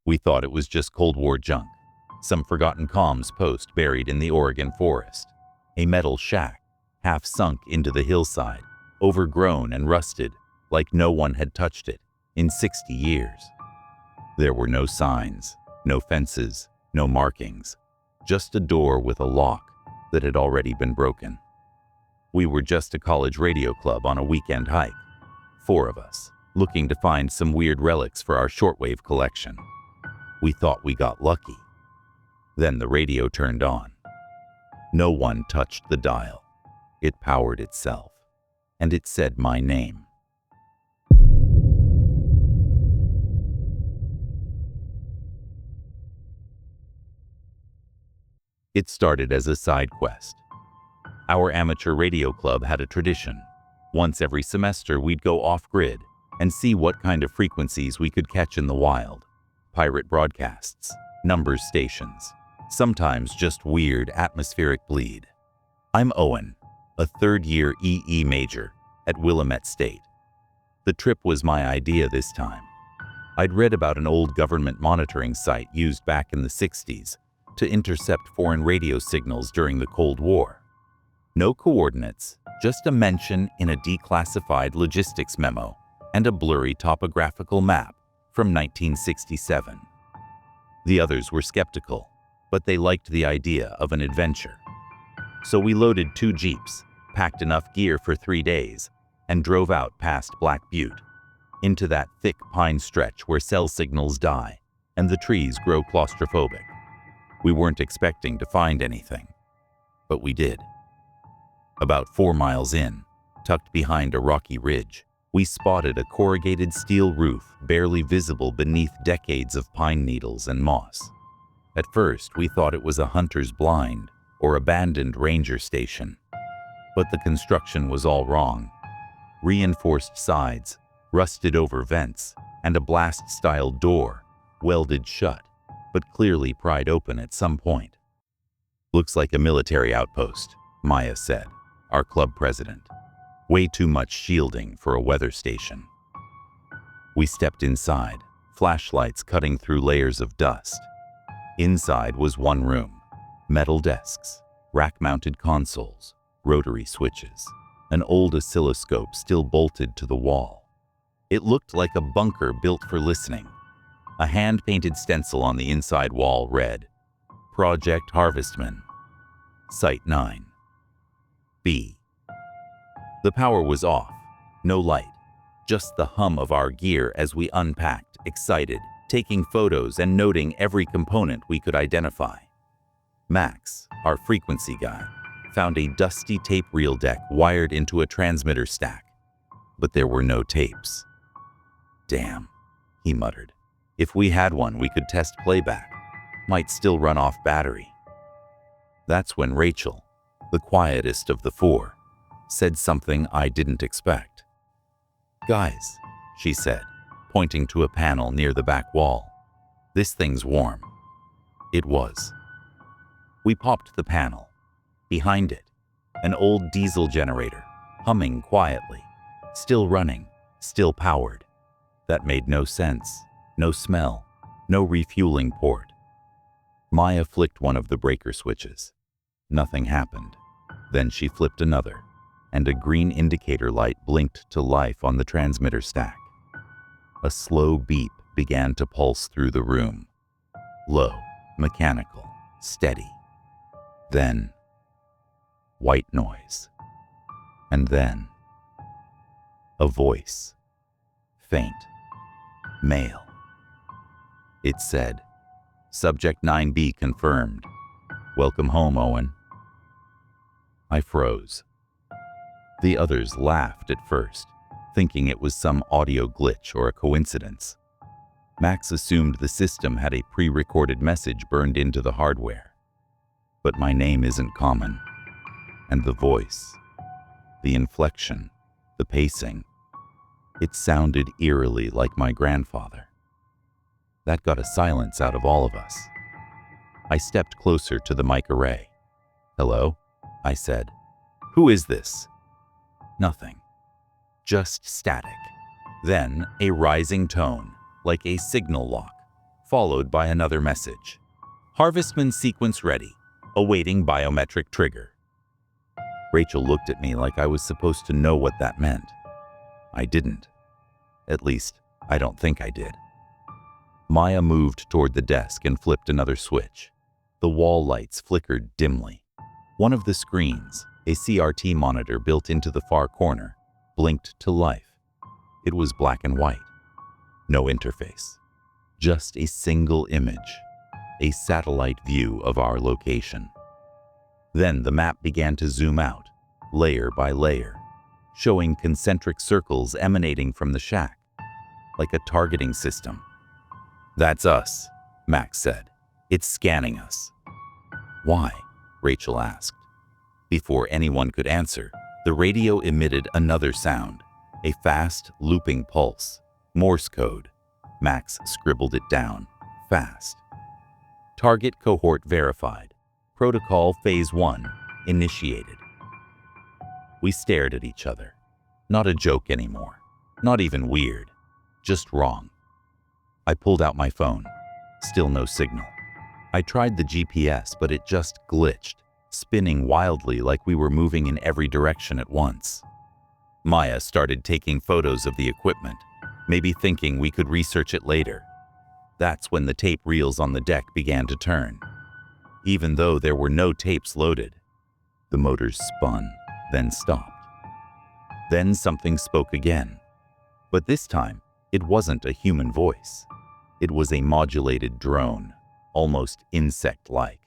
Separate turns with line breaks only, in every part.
We thought it was just Cold War junk, some forgotten comms post buried in the Oregon forest, a metal shack, half sunk into the hillside, overgrown and rusted, like no one had touched it in 60 years. There were no signs, no fences, no markings, just a door with a lock that had already been broken. We were just a college radio club on a weekend hike, 4 of us, looking to find some weird relics for our shortwave collection. We thought we got lucky. Then the radio turned on. No one touched the dial. It powered itself, and it said my name. It started as a side quest. Our amateur radio club had a tradition. Once every semester, we'd go off-grid and see what kind of frequencies we could catch in the wild. Pirate broadcasts, numbers stations, sometimes just weird atmospheric bleed. I'm Owen, a third-year EE major at Willamette State. The trip was my idea this time. I'd read about an old government monitoring site used back in the 60s to intercept foreign radio signals during the Cold War. No coordinates, just a mention in a declassified logistics memo and a blurry topographical map from 1967. The others were skeptical, but they liked the idea of an adventure. So we loaded 2 jeeps, packed enough gear for 3 days, and drove out past Black Butte, into that thick pine stretch where cell signals die and the trees grow claustrophobic. We weren't expecting to find anything, but we did. About 4 miles in, tucked behind a rocky ridge, we spotted a corrugated steel roof barely visible beneath decades of pine needles and moss. At first, we thought it was a hunter's blind or abandoned ranger station. But the construction was all wrong. Reinforced sides, rusted-over vents, and a blast-style door, welded shut, but clearly pried open at some point. "Looks like a military outpost," Maya said, our club president. "Way too much shielding for a weather station." We stepped inside, flashlights cutting through layers of dust. Inside was one room, metal desks, rack-mounted consoles, rotary switches, an old oscilloscope still bolted to the wall. It looked like a bunker built for listening. A hand-painted stencil on the inside wall read, "Project HARVESTMAN, Site 9, B." The power was off, no light, just the hum of our gear as we unpacked, excited, taking photos and noting every component we could identify. Max, our frequency guy, found a dusty tape reel deck wired into a transmitter stack, but there were no tapes. "Damn," he muttered. "If we had one, we could test playback. Might still run off battery." That's when Rachel, the quietest of the 4, said something I didn't expect. "Guys," she said, pointing to a panel near the back wall. "This thing's warm." It was. We popped the panel. Behind it, an old diesel generator, humming quietly, still running, still powered. That made no sense, no smell, no refueling port. Maya flicked one of the breaker switches. Nothing happened. Then she flipped another, and a green indicator light blinked to life on the transmitter stack. A slow beep began to pulse through the room. Low, mechanical, steady. Then, white noise. And then, a voice. Faint. Male. It said, "Subject 9B confirmed. Welcome home, Owen." I froze. The others laughed at first, thinking it was some audio glitch or a coincidence. Max assumed the system had a pre-recorded message burned into the hardware. But my name isn't common. And the voice, the inflection, the pacing, it sounded eerily like my grandfather. That got a silence out of all of us. I stepped closer to the mic array. "Hello?" I said. "Who is this?" Nothing. Just static. Then a rising tone, like a signal lock, followed by another message. Harvestman sequence ready, awaiting biometric trigger. Rachel looked at me like I was supposed to know what that meant. I didn't. At least, I don't think I did. Maya moved toward the desk and flipped another switch. The wall lights flickered dimly. One of the screens, a CRT monitor built into the far corner, blinked to life. It was black and white. No interface. Just a single image. A satellite view of our location. Then the map began to zoom out, layer by layer, showing concentric circles emanating from the shack, like a targeting system. "That's us," Max said. "It's scanning us." "Why?" Rachel asked. Before anyone could answer, the radio emitted another sound, a fast, looping pulse. Morse code. Max scribbled it down, fast. Target cohort verified. Protocol Phase 1 initiated. We stared at each other. Not a joke anymore. Not even weird. Just wrong. I pulled out my phone. Still no signal. I tried the GPS, but it just glitched, spinning wildly like we were moving in every direction at once. Maya started taking photos of the equipment, maybe thinking we could research it later. That's when the tape reels on the deck began to turn. Even though there were no tapes loaded, the motors spun, then stopped. Then something spoke again. But this time, it wasn't a human voice. It was a modulated drone, almost insect-like.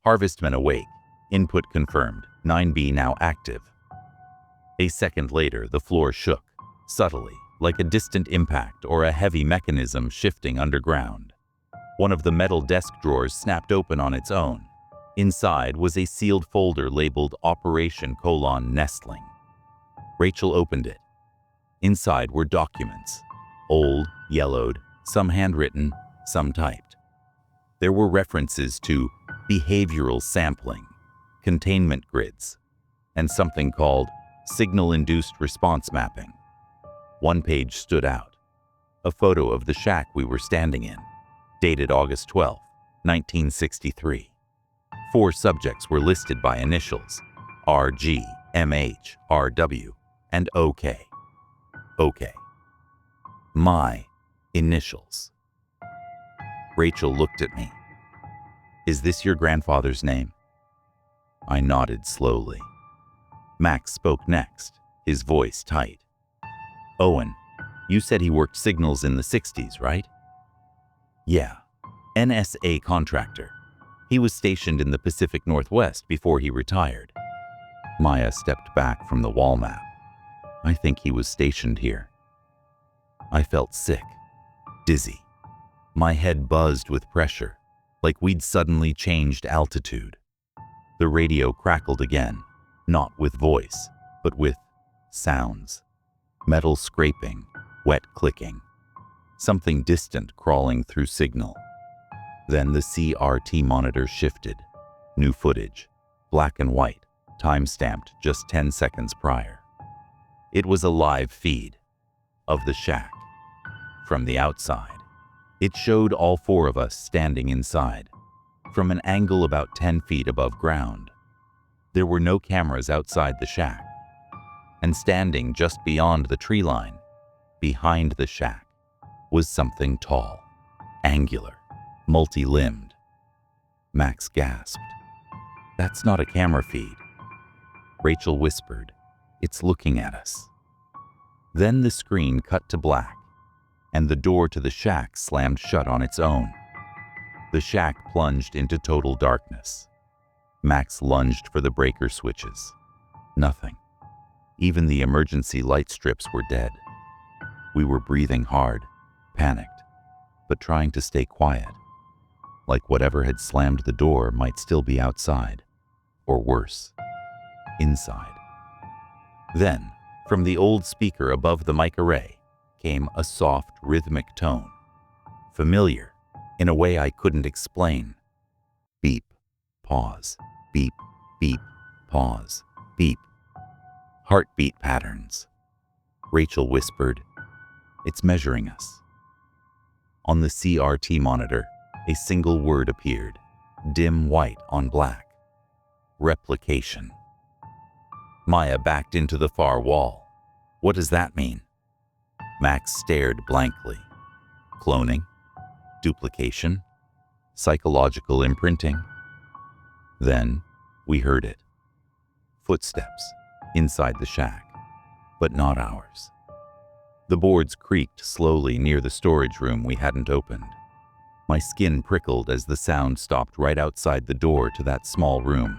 Harvestman awake. Input confirmed. 9B now active. A second later, the floor shook, subtly, like a distant impact or a heavy mechanism shifting underground. One of the metal desk drawers snapped open on its own. Inside was a sealed folder labeled Operation: Nestling. Rachel opened it. Inside were documents. Old, yellowed, some handwritten, some typed. There were references to behavioral sampling, containment grids, and something called signal-induced response mapping. One page stood out. A photo of the shack we were standing in, dated August 12, 1963. 4 subjects were listed by initials: RG, MH, RW, and OK. OK. My initials. Rachel looked at me. "Is this your grandfather's name?" I nodded slowly. Max spoke next, his voice tight. "Owen, you said he worked signals in the 60s, right?" "Yeah. NSA contractor. He was stationed in the Pacific Northwest before he retired." Maya stepped back from the wall map. "I think he was stationed here." I felt sick, dizzy. My head buzzed with pressure, like we'd suddenly changed altitude. The radio crackled again, not with voice, but with sounds. Metal scraping, wet clicking. Something distant crawling through signal. Then the CRT monitor shifted. New footage, black and white, time-stamped just 10 seconds prior. It was a live feed of the shack. From the outside, it showed all 4 of us standing inside, from an angle about 10 feet above ground. There were no cameras outside the shack. And standing just beyond the tree line, behind the shack, was something tall, angular, multi-limbed. Max gasped. "That's not a camera feed." Rachel whispered, "It's looking at us." Then the screen cut to black, and the door to the shack slammed shut on its own. The shack plunged into total darkness. Max lunged for the breaker switches. Nothing. Even the emergency light strips were dead. We were breathing hard, panicked, but trying to stay quiet, like whatever had slammed the door might still be outside, or worse, inside. Then, from the old speaker above the mic array, came a soft, rhythmic tone. Familiar, in a way I couldn't explain. Beep, pause, beep, beep, pause, beep. Heartbeat patterns. Rachel whispered, "It's measuring us." On the CRT monitor, a single word appeared, dim white on black. Replication. Maya backed into the far wall. What does that mean? Max stared blankly. Cloning? Duplication? Psychological imprinting? Then we heard it. Footsteps inside the shack, but not ours. The boards creaked slowly near the storage room we hadn't opened. My skin prickled as the sound stopped right outside the door to that small room.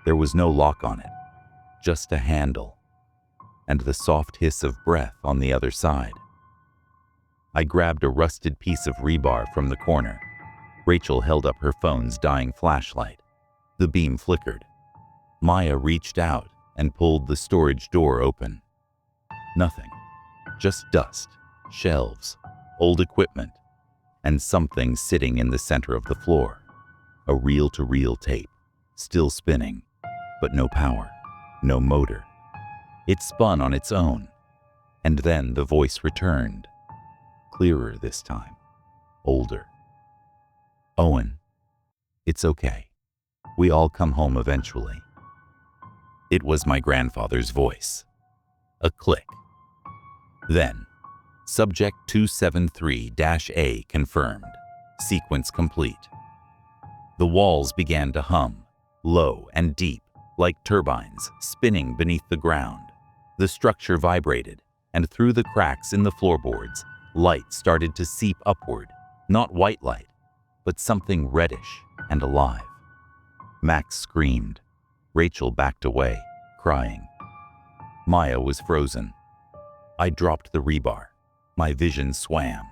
There was no lock on it, just a handle, and the soft hiss of breath on the other side. I grabbed a rusted piece of rebar from the corner. Rachel held up her phone's dying flashlight. The beam flickered. Maya reached out and pulled the storage door open. Nothing. Just dust, shelves, old equipment, and something sitting in the center of the floor. A reel-to-reel tape, still spinning, but no power, no motor. It spun on its own, and then the voice returned. Clearer this time, older. Owen, it's okay. We all come home eventually. It was my grandfather's voice. A click. Then, Subject 273-A confirmed. Sequence complete. The walls began to hum, low and deep, like turbines spinning beneath the ground. The structure vibrated, and through the cracks in the floorboards, light started to seep upward. Not white light, but something reddish and alive. Max screamed. Rachel backed away, crying. Maya was frozen. I dropped the rebar. My vision swam.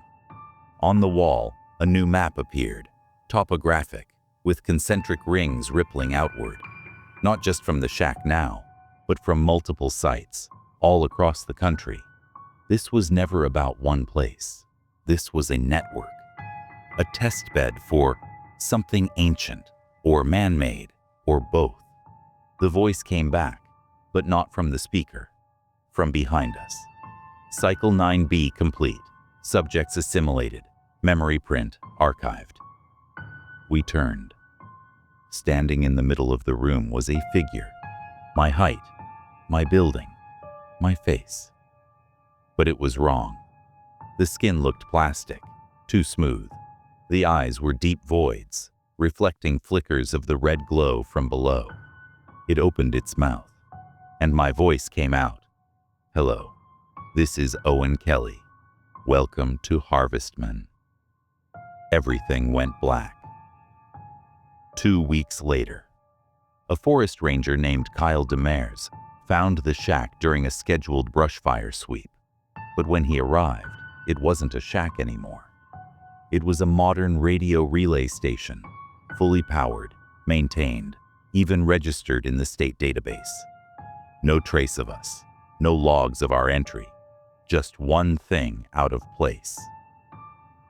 On the wall, a new map appeared, topographic, with concentric rings rippling outward. Not just from the shack now, but from multiple sites, all across the country. This was never about one place. This was a network. A test bed for something ancient, or man-made, or both. The voice came back, but not from the speaker. From behind us. Cycle 9B complete. Subjects assimilated. Memory print archived. We turned. Standing in the middle of the room was a figure. My height, my building, my face. But it was wrong. The skin looked plastic, too smooth. The eyes were deep voids, reflecting flickers of the red glow from below. It opened its mouth, and my voice came out. Hello, this is Owen Kelly. Welcome to Harvestman. Everything went black. 2 weeks later, a forest ranger named Kyle Demers found the shack during a scheduled brush fire sweep. But when he arrived, it wasn't a shack anymore. It was a modern radio relay station, fully powered, maintained, even registered in the state database. No trace of us, no logs of our entry, just one thing out of place.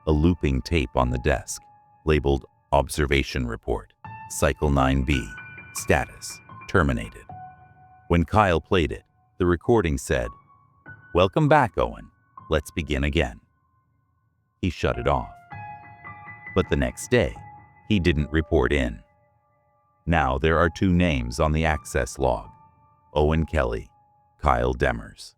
A looping tape on the desk, labeled Observation Report, Cycle 9B, Status, Terminated. When Kyle played it, the recording said, "Welcome back, Owen. Let's begin again." He shut it off. But the next day, he didn't report in. Now there are 2 names on the access log, Owen Kelly, Kyle Demers.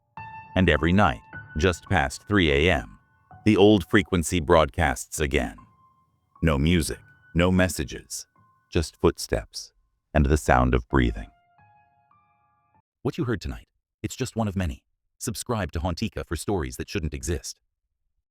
And every night, just past 3 a.m., the old frequency broadcasts again. No music, no messages, just footsteps and the sound of breathing. What you heard tonight, it's just one of many. Subscribe to Hauntica for stories that shouldn't exist.